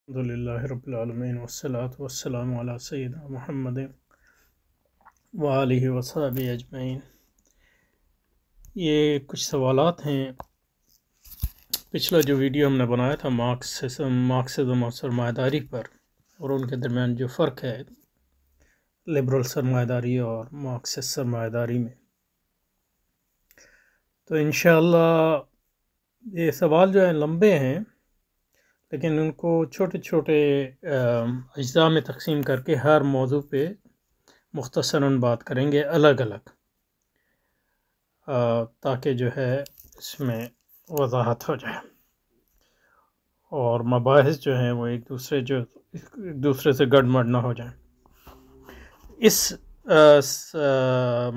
अल्हम्दुलिल्लाहि रब्बिल आलमीन वस्सलातु वस्सलामु अला सय्यिदिना मुहम्मदिन व आलिहि व सहबिहि अजमईन। ये कुछ सवालात हैं। पिछला जो वीडियो हमने बनाया था मार्क्सिज्म और सरमायादारी पर और उनके दरमियान जो फ़र्क है लिबरल सरमायादारी और मार्क्सिस्ट सरमायादारी में, तो इंशाअल्लाह ये सवाल जो है लंबे हैं, लेकिन उनको छोटे छोटे अज्जा में तकसीम करके हर मौजू पे मुख्तसरन बात करेंगे अलग अलग, ताकि जो है इसमें वजाहत हो जाए और मबाहिस जो हैं वो एक दूसरे से गड़मड़ ना हो जाए। इस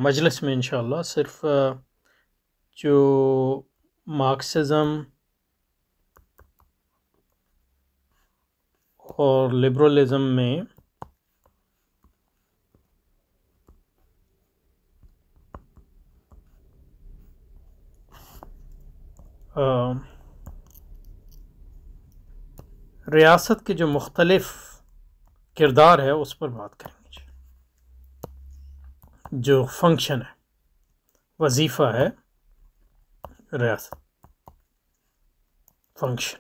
मजलिस में इंशाअल्लाह सिर्फ जो मार्क्सिज्म और लिबरलिज्म में रियासत के जो मुख्तलिफ किरदार है उस पर बात करेंगे। जो फंक्शन है, वजीफ़ा है रियासत, फंक्शन,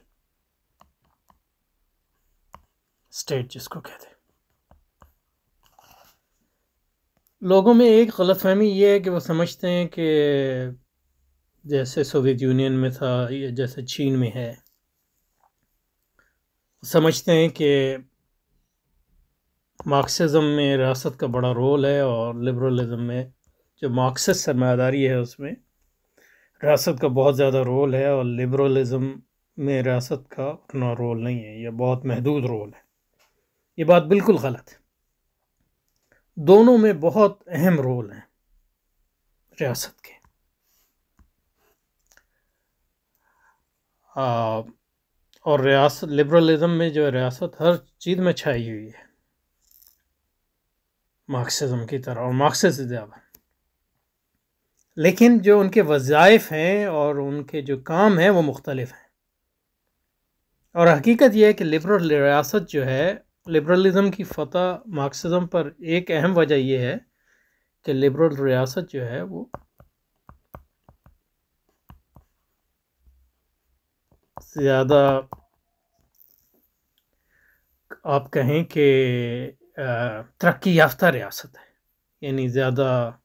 स्टेट जिसको कहते हैं। लोगों में एक गलतफहमी ये है कि वो समझते हैं कि जैसे सोवियत यूनियन में था या जैसे चीन में है, समझते हैं कि मार्क्सिज्म में रियासत का बड़ा रोल है और लिबरलिज्म में जो मार्क्सिस्ट सरमायादारी है उसमें रियासत का बहुत ज़्यादा रोल है और लिबरलिज्म में रियासत का उतना रोल नहीं है, यह बहुत महदूद रोल है। ये बात बिल्कुल गलत है। दोनों में बहुत अहम रोल हैं रियासत के। और रियासत लिबरलिज्म में जो रियासत हर चीज़ में छाई हुई है मार्क्सिज्म की तरह, और मार्क्सिस्ट से ज़्यादा। लेकिन जो उनके वज़ाइफ हैं और उनके जो काम हैं वो मुख्तलिफ हैं। और हकीकत यह है कि लिबरल रियासत जो है, लिबरलिज्म की फ़तह मार्क्सिज्म पर एक अहम वजह यह है कि लिबरल रियासत जो है वो ज़्यादा, आप कहें कि तरक्की याफ्ता रियासत है, यानी ज़्यादा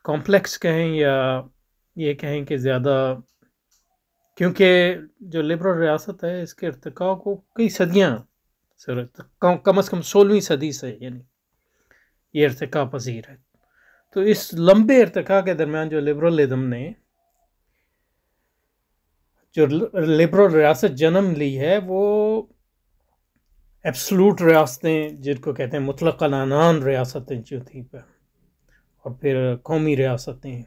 कॉम्प्लेक्स कहें या ये कहें कि ज़्यादा, क्योंकि जो लिबरल रियासत है इसके इर्तिका को कई सदियाँ कम से कम 16वीं सदी से यानी ये इर्तिका पजीर है। तो इस लंबे इर्तिका के दरमियान जो लिबरलिज्म ने जो लिबरल रियासत जन्म ली है वो एब्सलूट रियासतें जिनको कहते हैं, मुतलक अनान रियासतें जो थी पर, और फिर कौमी रियासतें,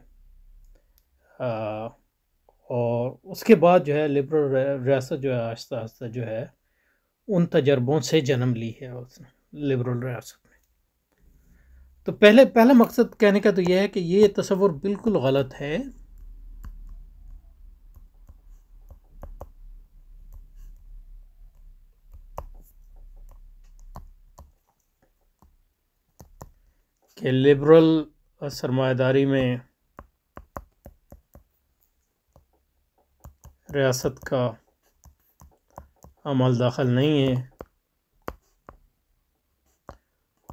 और उसके बाद जो है लिबरल रियासत जो है आहिस्ता आहिस्ता जो है उन तजर्बों से जन्म ली है उसने लिबरल रियासत में। तो पहला मकसद कहने का तो यह है कि ये तस्वुर बिल्कुल गलत है कि लिबरल सरमायादारी में रियासत का अमल दाखिल नहीं है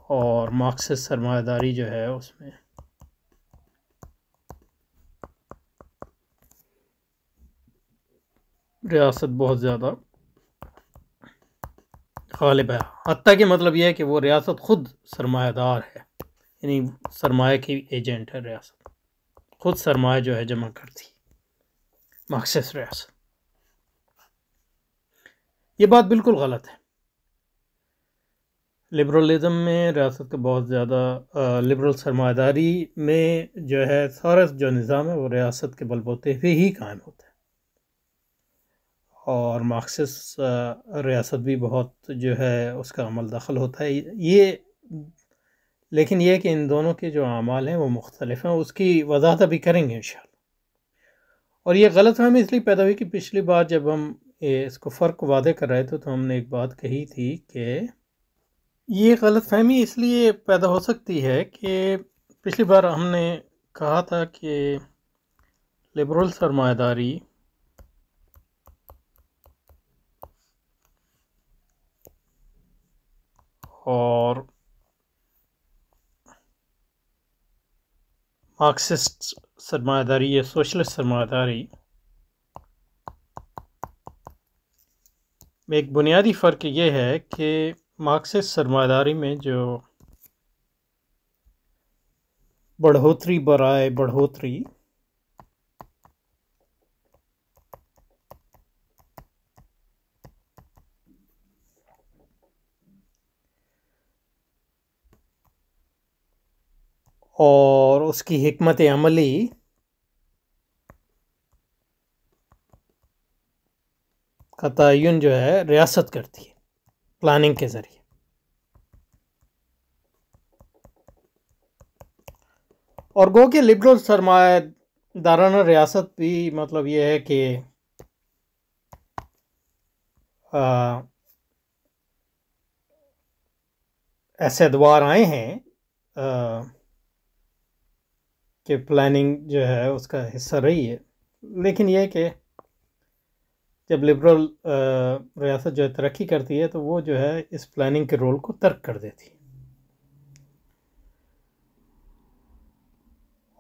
और मार्क्सिस्ट सरमायादारी जो है उसमें रियासत बहुत ज़्यादा गालिब है। हत्ता कि मतलब यह है कि वो रियासत खुद सरमायादार है, यानी सरमाया की एजेंट है रियासत, खुद सरमाया जो है जमा करती मार्क्सिस्ट रियासत। ये बात बिल्कुल गलत है। लिबरलिज्म में रियासत का बहुत ज़्यादा, लिबरल सरमायादारी में जो है सारा जो निज़ाम है वो रियासत के बलबूते पे ही कायम होता है, और मार्क्सिस्ट रियासत भी बहुत जो है उसका अमल दखल होता है ये। लेकिन यह कि इन दोनों के जो अमाल हैं वो मुख्तलिफ हैं, उसकी वजाहत अभी करेंगे इंशाअल्लाह। और ये गलतफहमी इसलिए पैदा हुई कि पिछली बार जब हम इसको फ़र्क वादे कर रहे थे तो हमने एक बात कही थी कि ये गलतफहमी इसलिए पैदा हो सकती है कि पिछली बार हमने कहा था कि लिबरल सरमायादारी और मार्क्सिस्ट सरमायादारी या सोशलिस्ट सरमायादारी में एक बुनियादी फ़र्क ये है कि मार्क्सिस्ट सरमायादारी में जो बढ़ोतरी बराए बढ़ोतरी और उसकी हिकमत अमली का तयन जो है रियासत करती है प्लानिंग के ज़रिए। और गो कि लिबरल सरमायादाराना रियासत भी मतलब ये है कि ऐसे अदवार आए हैं कि प्लानिंग जो है उसका हिस्सा रही है, लेकिन यह है कि जब लिबरल रियासत जो है तरक्की करती है तो वो जो है इस प्लानिंग के रोल को तर्क कर देती है।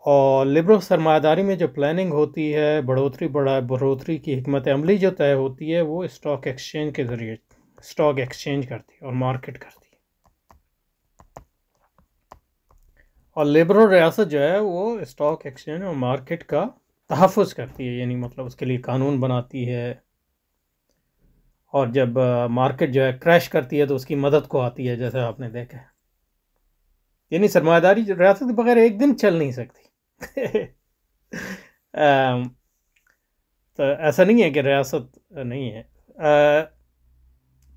और लिबरल सरमायादारी में जो प्लानिंग होती है, बढ़ोतरी की हिकमत अमली जो तय होती है वो स्टॉक एक्सचेंज के ज़रिए स्टॉक एक्सचेंज करती है और मार्केट करती है। और लिबरल रियासत जो है वो स्टॉक एक्सचेंज और मार्केट का तहफ़्फ़ुज़ करती है, यानी मतलब उसके लिए कानून बनाती है। और जब मार्केट जो है क्रैश करती है तो उसकी मदद को आती है, जैसे आपने देखा है। यानी सरमायादारी रियासत के बगैर एक दिन चल नहीं सकती। तो ऐसा नहीं है कि रियासत नहीं है,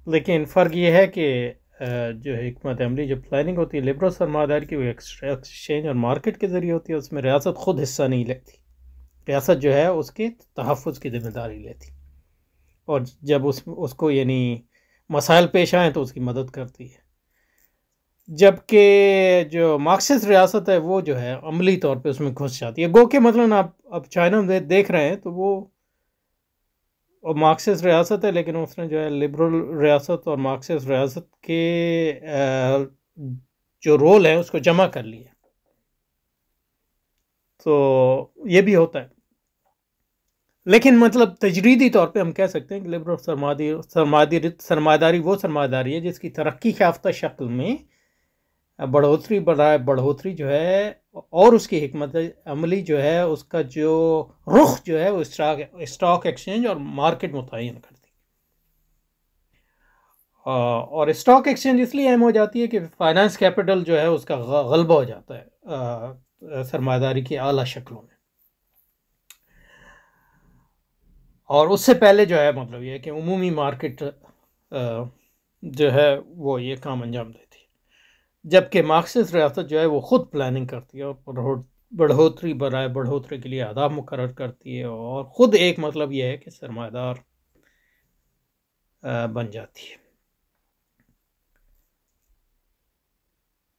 लेकिन फ़र्क ये है कि जो हिकमत अमली जो प्लानिंग होती है लिबरल सरमायादारी की वो एक्सचेंज और मार्केट के ज़रिए होती है, उसमें रियासत ख़ुद हिस्सा नहीं लेती। रियासत जो है उसके तहफ़्फ़ुज़ की ज़िम्मेदारी लेती और जब उसको यानी मसाइल पेश आए तो उसकी मदद करती है। जबकि जो मार्क्सिस्ट रियासत है वो जो है अमली तौर पे उसमें घुस जाती है। गो के मतलब आप अब चाइना में देख रहे हैं तो वो और मार्क्सिस्ट रियासत है, लेकिन उसने जो है लिबरल रियासत और मार्क्सिस्ट रियासत के जो रोल है उसको जमा कर लिया। तो ये भी होता है, लेकिन मतलब तजरीदी तौर पे हम कह सकते हैं कि लिबरल सरमायादारी वो सरमायादारी है जिसकी तरक्की याफ्ता शक्ल में बढ़ोतरी जो है और उसकी हिकमत अमली जो है उसका जो रुख जो है वो स्टॉक एक्सचेंज और मार्केट मुतय्यन करती है। और स्टॉक एक्सचेंज इसलिए अहम हो जाती है कि फाइनेंस कैपिटल जो है उसका गलबा हो जाता है सरमायादारी की आला शक्लों में। और उससे पहले जो है मतलब ये है कि उमूमी मार्केट जो है वो ये काम अंजाम देती है, जबकि मार्क्सिस्ट रियासत जो है वो ख़ुद प्लानिंग करती है और बढ़ोतरी के लिए आदाब मुकर्रर करती है और ख़ुद एक मतलब ये है कि सरमायादार बन जाती है।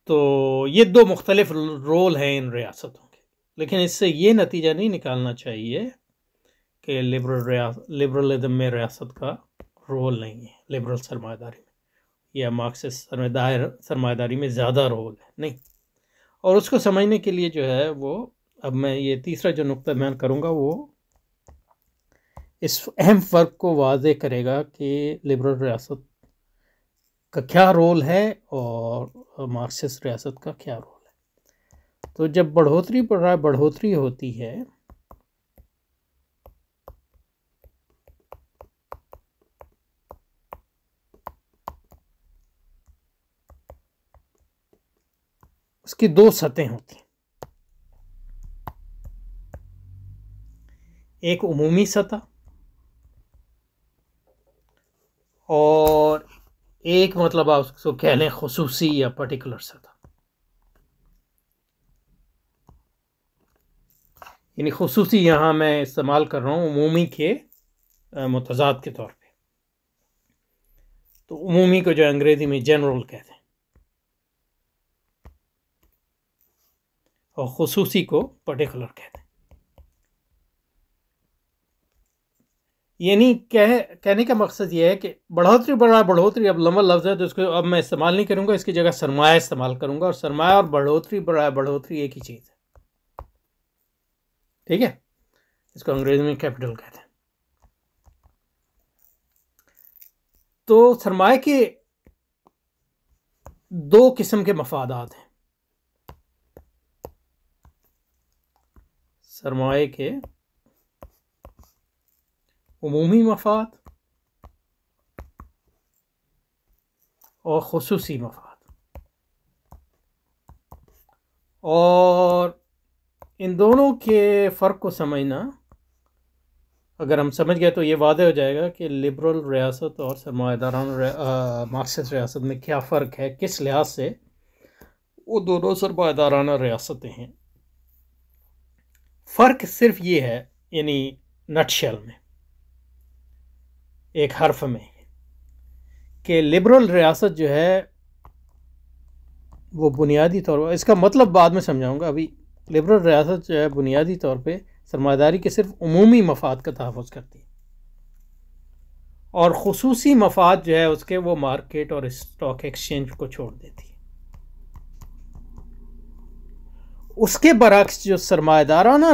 तो ये दो मुख्तलिफ रोल हैं इन रियासतों के, लेकिन इससे ये नतीजा नहीं निकालना चाहिए कि लिबरलिज्म में रियासत का रोल नहीं है, लिबरल सरमायादारी में या मार्क्सिस्ट सरमायादारी में ज़्यादा रोल है, नहीं। और उसको समझने के लिए जो है वो अब मैं ये तीसरा जो नुक्ता बयान करूँगा वो इस अहम फ़र्क को वाज़े करेगा कि लिबरल रियासत का क्या रोल है और मार्क्सिस्ट रियासत का क्या रोल है। तो जब बढ़ोतरी होती है उसकी दो सतहें होती हैं, एक उमूमी सतह और एक मतलब आप उसको कह लें खुसूसी या पर्टिकुलर सतह। यानी खुसूसी यहाँ मैं इस्तेमाल कर रहा हूँ उमूमी के मुतज़ाद के तौर पे। तो उमूमी को जो अंग्रेज़ी में जनरल कहते हैं और खुसूसी को पर्टिकुलर कहते हैं। यानी कहने का मकसद ये है कि बढ़ोतरी अब लंबा लफ्ज़ है तो इसको अब मैं इस्तेमाल नहीं करूँगा, इसकी जगह सरमाया इस्तेमाल करूँगा। और सरमाया और बढ़ोतरी एक ही चीज़ है, ठीक है। इसको अंग्रेजी में कैपिटल कहते हैं। तो सरमाए के दो किस्म के मफादात हैं। सरमाए के उमूमी मफाद और खुसूसी मफाद, और इन दोनों के फ़र्क को समझना अगर हम समझ गए तो ये वादे हो जाएगा कि लिबरल रियासत और सरमायादाराना मार्क्सिस्ट रियासत में क्या फ़र्क है, किस लिहाज से वो दोनों सरमायादाराना रियासतें हैं। फ़र्क सिर्फ ये है, यानी नटशेल में, एक हर्फ में, कि लिबरल रियासत जो है वो बुनियादी तौर पर, इसका मतलब बाद में समझाऊंगा, अभी लिबरल रियासत जो है बुनियादी तौर पे सरमायादारी के सिर्फ उमूमी मफाद का तहफ़्फ़ुज़ करती है, और खुसूसी मफाद जो है उसके वो मार्केट और स्टॉक एक्सचेंज को छोड़ देती है। उसके बरक्स जो सरमायादाराना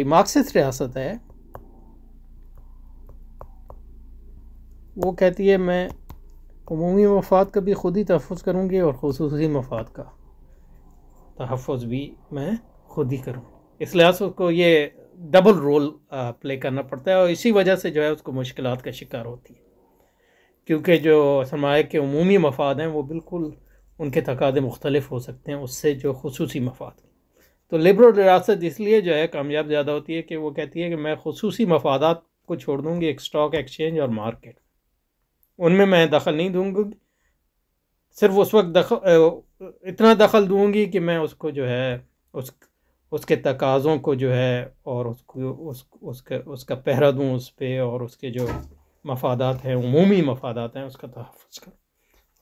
मार्क्सिस्ट रियासत है वो कहती है मैं उमूमी मफाद का भी खुद ही तहफ़्फ़ुज़ करूँगी और खुसूसी मफाद का तहफ़्फ़ुज़ भी मैं खुद ही करूँ। इस लिहाज से उसको ये डबल रोल प्ले करना पड़ता है और इसी वजह से जो है उसको मुश्किलात का शिकार होती है, क्योंकि जो सरमाए के उमूमी मफाद हैं वो बिल्कुल उनके तकाज़े मुख्तलिफ हो सकते हैं उससे जो खुसूसी मफाद। तो लिबरल रियासत इसलिए जो है कामयाब ज़्यादा होती है कि वो कहती है कि मैं खुसूसी मफादात को छोड़ दूँगी, एक स्टॉक एक्सचेंज और मार्केट, उनमें मैं दखल नहीं दूँगी। सिर्फ उस वक्त इतना दखल दूँगी कि मैं उसको जो है उसके तकाज़ों को जो है और उसका पहरा दूँ उस पर, और उसके जो मफादात हैं, उमूमी मफादात हैं, उसका तहफ़्फ़ुज़ करूँ,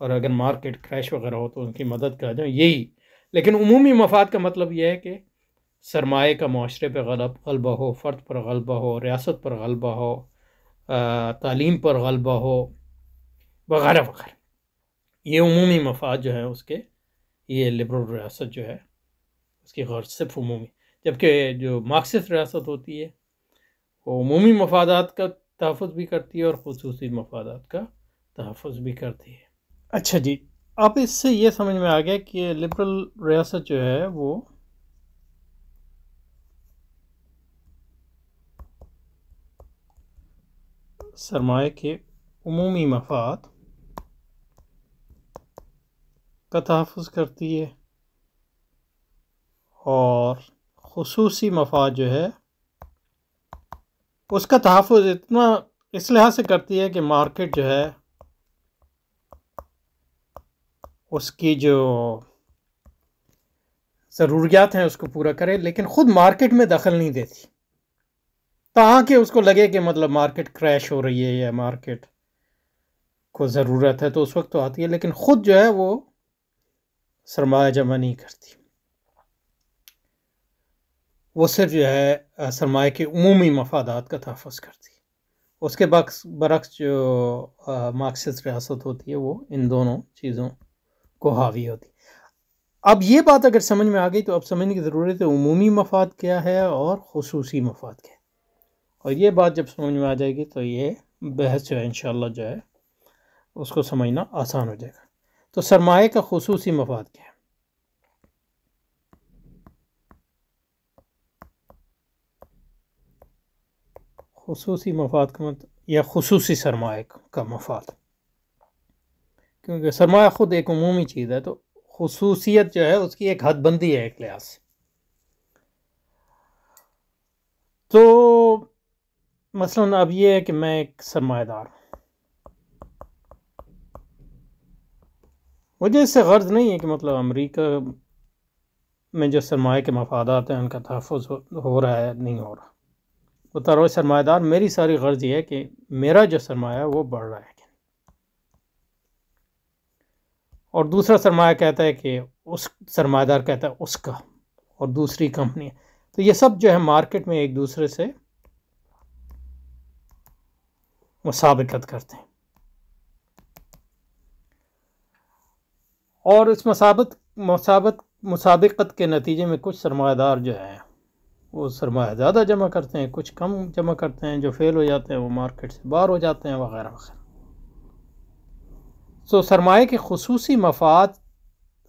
और अगर मार्केट क्रैश वगैरह हो तो उनकी मदद कर जाऊँ, यही। लेकिन उमूमी मफाद का मतलब यह है कि सरमाए का माशरे पर गलबा हो, फ़र्द पर गलबा हो, रियासत पर गलबा हो, तालीम पर गलबा हो, वगैरह वगैरह। ये उमूमी मफाद जो है उसके, ये लिबरल रियासत जो है उसकी गर्ज सिर्फ उमूमी, जबकि जो मार्क्सिस्ट रियासत होती है वो उमूमी मफादात का तहफ़्फ़ुज़ भी करती है और खुसूसी मफादात का तहफ़्फ़ुज़ भी करती है। अच्छा जी, अब इससे ये समझ में आ गया कि लिबरल रियासत जो है वो सरमाए के उमूमी मफाद का तहफ़्फ़ुज़ करती है और खुसूसी मफाद जो है उसका तहफ़्फ़ुज़ इतना इस लिहाज से करती है कि मार्केट जो है उसकी जो ज़रूरियात हैं उसको पूरा करे, लेकिन ख़ुद मार्केट में दखल नहीं देती, ताकि उसको लगे कि मतलब मार्केट क्रैश हो रही है या मार्केट को ज़रूरत है तो उस वक्त तो आती है, लेकिन ख़ुद जो है वो सरमाया जमा नहीं करती। वो सिर्फ जो है सरमाए के उमूमी मफादात का तहफ़्फ़ुज़ करती है। उसके बरक्स जो मार्क्सिस्ट रियासत होती है वो इन दोनों चीज़ों को हावी होती है। अब ये बात अगर समझ में आ गई तो अब समझने की ज़रूरत है उमूमी मफाद क्या है और खुसूसी मफाद क्या है, और ये बात जब समझ में आ जाएगी तो ये बहस जो है इंशाअल्लाह जो है उसको समझना आसान हो जाएगा। तो सरमाए का खुसूसी मफाद क्या है? खुसूसी मफाद का मतलब या खुसूसी सरमाए का मफाद, क्योंकि सरमाया ख़ुद एक उमूमी चीज़ है तो खुसूसियत जो है उसकी एक हदबंदी है एक लिहाज से। तो मसलन अब ये है कि मैं एक सरमाएदार हूँ, मुझे इससे गर्ज नहीं है कि मतलब अमेरिका में जो सरमाए के मफादात हैं उनका तहफ़्फ़ुज़ हो रहा है, नहीं हो रहा। बता रहा सरमाएदार, मेरी सारी गर्ज ये है कि मेरा जो सरमाया है वो बढ़ रहा है। और दूसरा सरमाया कहता है कि उस सरमाएदार कहता है उसका, और दूसरी कंपनी। तो ये सब जो है मार्केट में एक दूसरे से मुसाबिकत करते हैं, और इस मुसाबिकत के नतीजे में कुछ सरमाएदार जो है वो सरमाया ज़्यादा जमा करते हैं, कुछ कम जमा करते हैं, जो फेल हो जाते हैं वो मार्केट से बाहर हो जाते हैं, वगैरह वगैरह। तो सरमाए के खुसूसी मफाद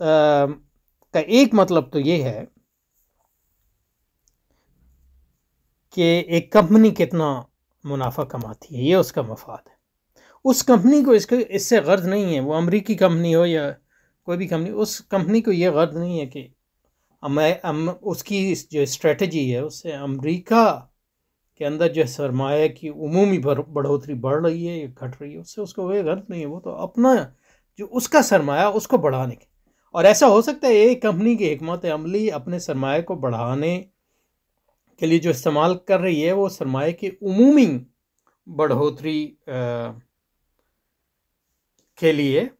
का एक मतलब तो ये है कि एक कंपनी कितना मुनाफा कमाती है, ये उसका मफाद है। उस कंपनी को इससे गर्ज नहीं है, वो अमरीकी कंपनी हो या कोई भी कंपनी, उस कंपनी को ये गर्ज नहीं है कि उसकी जो स्ट्रेटजी है उससे अमेरिका के अंदर जो सरमाया की उमूमी बढ़ोतरी बढ़ रही है या घट रही है, उससे उसको वह गर्ज नहीं है। वो तो अपना जो उसका सरमाया उसको बढ़ाने की, और ऐसा हो सकता है एक कंपनी की हिकमत अमली अपने सरमाए को बढ़ाने के लिए जो इस्तेमाल कर रही है वो सरमाए की उमूमी बढ़ोतरी के लिए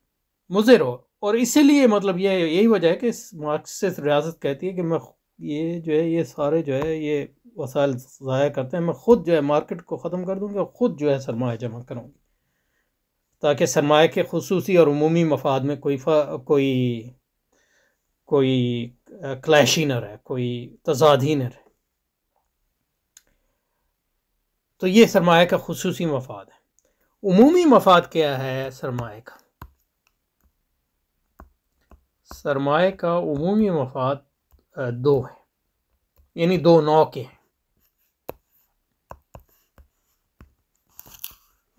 मुज़िर हो। और इसीलिए मतलब यही वजह है कि मार्क्सिस्ट रियासत कहती है कि मैं ये जो है ये सारे जो है ये वसाइल ज़ाया करते हैं, मैं ख़ुद जो है मार्केट को ख़त्म कर दूँगी और ख़ुद जो है सरमाया जमा करूँगी, ताकि सरमाए के खुसूसी और उमूमी मफाद में कोई क्लैश ही न रहे, कोई तज़ाद ही न रहे। तो ये सरमाए का खुसूसी मफाद है। उमूमी मफाद क्या है सरमाए का? सरमाए का उमूमी मफाद दो है, यानी दो नौ के हैं।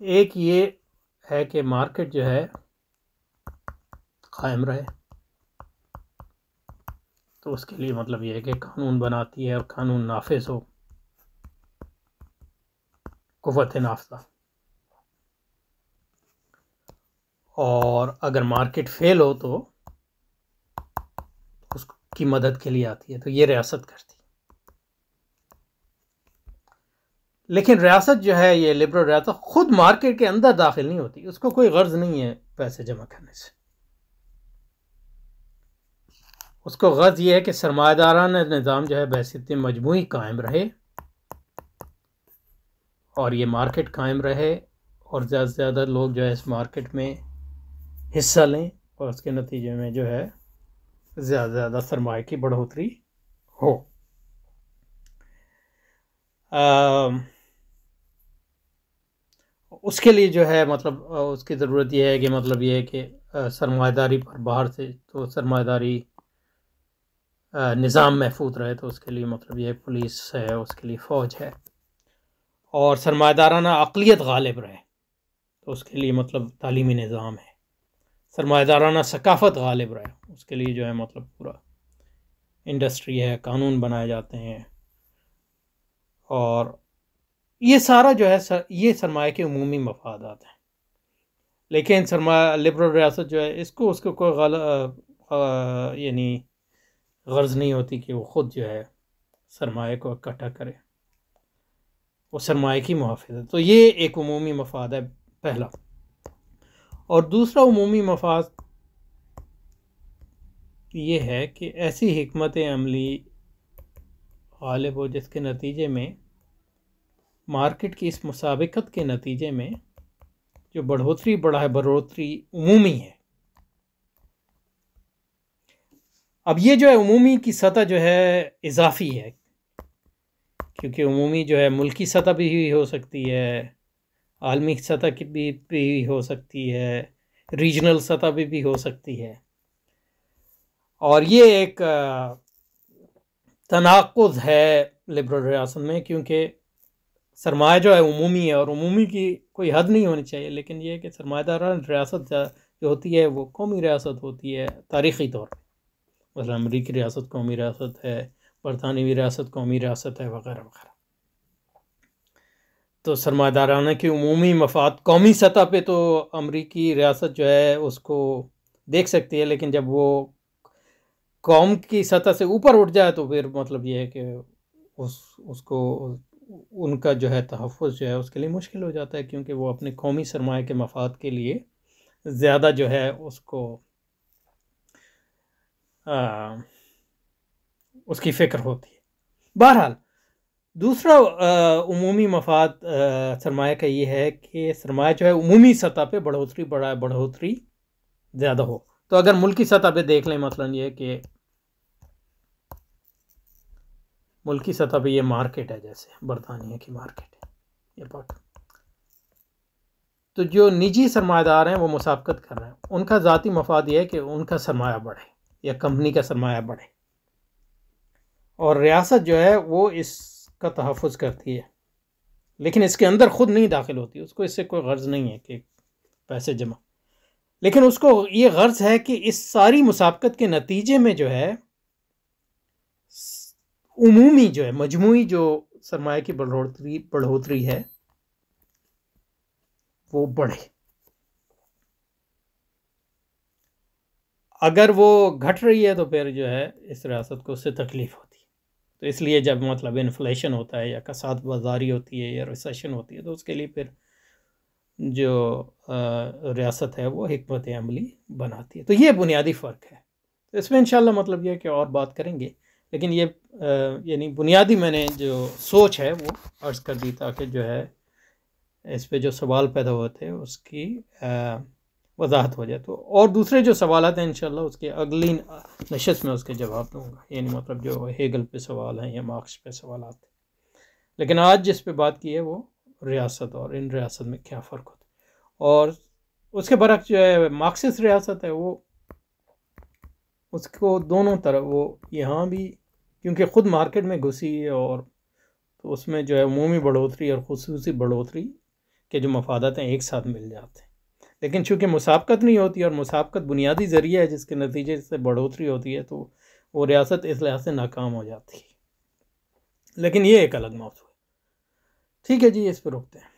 एक ये है कि मार्केट जो है कायम रहे, तो उसके लिए मतलब ये है कि कानून बनाती है और कानून नाफिज हो, कुव्वत नाफिज़ा। और अगर मार्केट फेल हो तो उसकी मदद के लिए आती है, तो ये रियासत करती है। लेकिन रियासत जो है ये लिबरल रियासत खुद मार्केट के अंदर दाखिल नहीं होती, उसको कोई गर्ज नहीं है पैसे जमा करने से। उसको गर्ज ये है कि सरमायादाराना निज़ाम जो है बहैसियत मजमूई कायम रहे, और ये मार्केट कायम रहे, और ज़्यादा से ज़्यादा लोग जो है इस मार्केट में हिस्सा लें, और उसके नतीजे में जो है ज़्यादा से ज़्यादा सरमाए की बढ़ोतरी हो। उसके लिए जो है मतलब उसकी ज़रूरत यह है कि मतलब ये है कि सरमाएदारी पर बाहर से तो सरमाएदारी निज़ाम महफूज रहे, तो उसके लिए मतलब ये पुलिस है, उसके लिए फ़ौज है, और सरमाएदाराना अक़लियत गालिब रहे, तो उसके लिए मतलब तालीमी निज़ाम है। सरमाएदाराना सकाफ़त गालिब रहे, उसके लिए जो है मतलब पूरा इंडस्ट्री है, कानून बनाए जाते हैं, और ये सारा जो है ये सरमाए के उमूमी मफादात हैं। लेकिन सरमाया लिबरल रियासत जो है इसको उसको कोई यानी गर्ज नहीं होती कि वो ख़ुद जो है सरमाए को इकट्ठा करे, वो सरमाए की मुहाफ़िज़ है। तो ये एक उमूमी मफाद है पहला। और दूसरा उमूमी मफाद ये है कि ऐसी हिकमत अमली गालिब हो जिसके नतीजे में मार्केट की इस मुसाबिकत के नतीजे में जो बढ़ोतरी उमूमी है। अब ये जो है उमूमी की सतह जो है इजाफी है, क्योंकि उमूमी जो है मुल्की सतह भी हो सकती है, आलमी सतह की भी हो सकती है, रीजनल सतह भी हो सकती है। और ये एक तनाक़ुज़ है लिबरल रियासत में, क्योंकि सरमाया जो है उमूमी है और उमूमी की कोई हद नहीं होनी चाहिए, लेकिन ये है कि सरमायादाराना रियासत जो होती है वो कौमी रियासत होती है तारीख़ी तौर पर। मतलब अमरीकी रियासत कौमी रियासत है, बरतानवी रियासत कौमी रियासत है, वगैरह वगैरह। तो सरमायादाराना की उमूमी मफाद कौमी सतह पे तो अमरीकी रियासत जो है उसको देख सकती है, लेकिन जब वो कौम की सतह से ऊपर उठ जाए तो फिर मतलब ये है कि उसको उनका जो है तहफ़्फ़ुज़ जो है उसके लिए मुश्किल हो जाता है, क्योंकि वो अपने कौमी सरमाए के मफाद के लिए ज़्यादा जो है उसको उसकी फ़िक्र होती है। बहरहाल दूसरा उमूमी मफाद सरमाए का ये है कि सरमाया जो है उमूमी सतह पे बढ़ोतरी ज़्यादा हो। तो अगर मुल्की सतह पे देख लें, मसलन ये कि मुल्की सतह पे ये मार्केट है, जैसे बरतानिया की मार्केट है ये पाक, तो जो निजी सरमायादार हैं वो मुसाबकत कर रहे हैं, उनका ज़ाती मफाद ये है कि उनका सरमाया बढ़े या कंपनी का सरमाया बढ़े, और रियासत जो है वो इसका तहफ़्फ़ुज़ करती है, लेकिन इसके अंदर ख़ुद नहीं दाखिल होती। उसको इससे कोई गर्ज़ नहीं है कि पैसे जमा, लेकिन उसको ये गर्ज़ है कि इस सारी मुसाबकत के नतीजे में जो है उमूमी जो है मजमूई जो सरमाए की बढ़ोतरी है वो बढ़े। अगर वो घट रही है तो फिर जो है इस रियासत को उससे तकलीफ़ होती है। तो इसलिए जब मतलब इन्फ्लेशन होता है या कसाद बाज़ारी होती है या रिसेशन होती है, तो उसके लिए फिर जो रियासत है वो हिकमत अमली बनाती है। तो ये बुनियादी फ़र्क है। तो इसमें इंशाल्लाह मतलब ये है कि और बात करेंगे, लेकिन ये यानी बुनियादी मैंने जो सोच है वो अर्ज़ कर दी, ताकि जो है इस पे जो सवाल पैदा होते हैं उसकी वजाहत हो जाए। तो और दूसरे जो सवालात हैं इंशाल्लाह उसके अगली नशस्त में उसके जवाब दूँगा, यानी मतलब जो हेगल पे सवाल हैं या मार्क्स पे सवालात हैं। लेकिन आज जिस पे बात की है वो रियासत, और इन रियासत में क्या फ़र्क होता है, और उसके बरक्स जो है मार्क्सिस्ट रियासत है वो उसको दोनों तरफ वो यहाँ भी क्योंकि ख़ुद मार्केट में घुसी है, और तो उसमें जो है उमूमी बढ़ोतरी और ख़ुसूसी बढ़ोतरी के जो मफादात हैं एक साथ मिल जाते हैं। लेकिन चूँकि मुसाबकत नहीं होती, और मुसाबकत बुनियादी ज़रिया है जिसके नतीजे से बढ़ोतरी होती है, तो वो रियासत इस लिहाज से नाकाम हो जाती है। लेकिन ये एक अलग मौजू है। ठीक है जी, इस पर रुकते हैं।